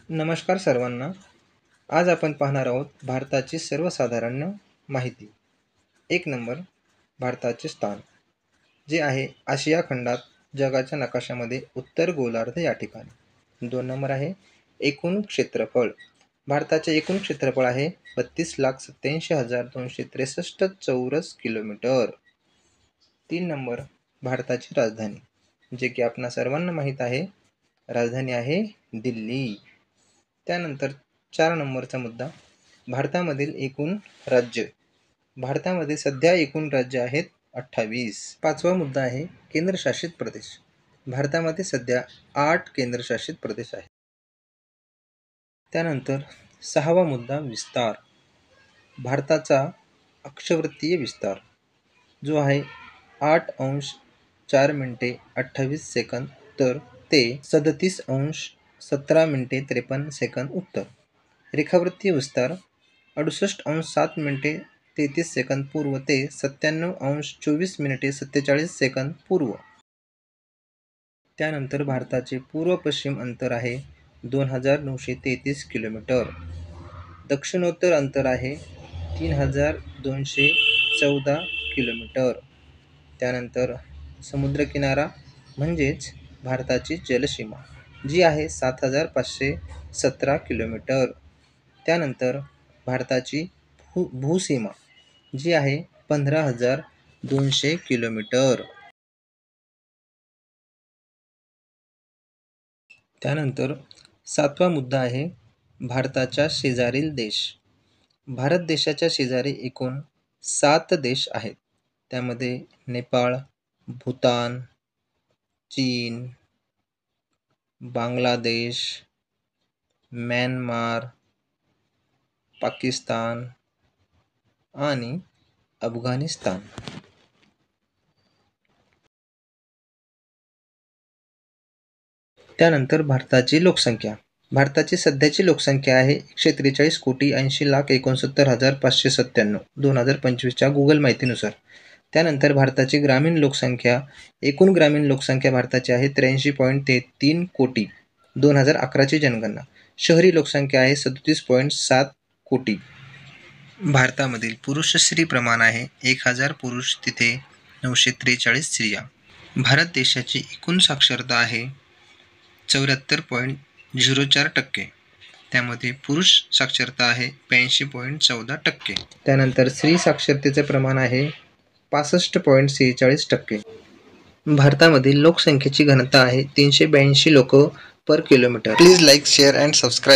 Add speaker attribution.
Speaker 1: नमस्कार सर्वांना. आज आपण पाहणार आहोत भारताची सर्वसाधारण माहिती. 1 नंबर, भारताचे स्थान जे आहे आशिया खंडात जगाच्या नकाशामध्ये उत्तर गोलार्ध या ठिकाणी. 2 नंबर आहे एकूण क्षेत्रफळ. भारताचे एकूण क्षेत्रफळ आहे 32,87,263 चौरस किलोमीटर. 3 नंबर, भारताची राजधानी जे की आपणा सर्वांना माहीत आहे, राजधानी आहे दिल्ली. त्यानंतर 4 नंबरचा मुद्दा, भारतामधील एकूण राज्य. भारतामध्ये सध्या एकूण राज्य आहेत 28. 5वा मुद्दा आहे केंद्रशासित प्रदेश. भारतामध्ये सध्या 8 केंद्रशासित प्रदेश आहेत. त्यानंतर 6वा मुद्दा विस्तार. भारताचा अक्षवृत्तीय विस्तार जो आहे 8°4'28" तर ते 37°17'53" उत्तर. रेखावृत्तीय विस्तार 68°7'33" पूर्व ते 97°24'47" पूर्व. त्यानंतर भारताचे पूर्व पश्चिम अंतर आहे 2933 किलोमीटर. दक्षिणोत्तर अंतर आहे 3214 किलोमीटर. त्यानंतर समुद्रकिनारा म्हणजेच भारताची जलसीमा जी आहे 7517 किलोमीटर. त्यानंतर भारताची भूसीमा जी आहे 15,200 किलोमीटर. त्यानंतर 7वा मुद्दा आहे भारताच्या शेजारील देश. भारत देशाच्या शेजारी एकूण 7 देश आहेत. त्यामध्ये नेपाळ, भूतान, चीन, बांगलादेश, म्यानमार, पाकिस्तान आणि अफगाणिस्तान. त्यानंतर भारताची लोकसंख्या. भारताची सध्याची लोकसंख्या आहे 143,80,69,597 2025च्या गुगल माहितीनुसार. त्यानंतर भारताची ग्रामीण लोकसंख्या. एकूण ग्रामीण लोकसंख्या भारताची आहे 83.3 कोटी 2011ची जनगणना. शहरी लोकसंख्या आहे 37.7 कोटी. भारतामधील पुरुष स्त्री प्रमाण आहे 1000 पुरुष तिथे 943 स्त्रिया. भारत देशाची एकूण साक्षरता आहे 74.04%. त्यामध्ये पुरुष साक्षरता आहे 82.14%. त्यानंतर स्त्री साक्षरतेचे प्रमाण आहे 65.46%. भारतामधील लोकसंख्येची घनता आहे 382 लोक per kilometre. Please like, share and subscribe.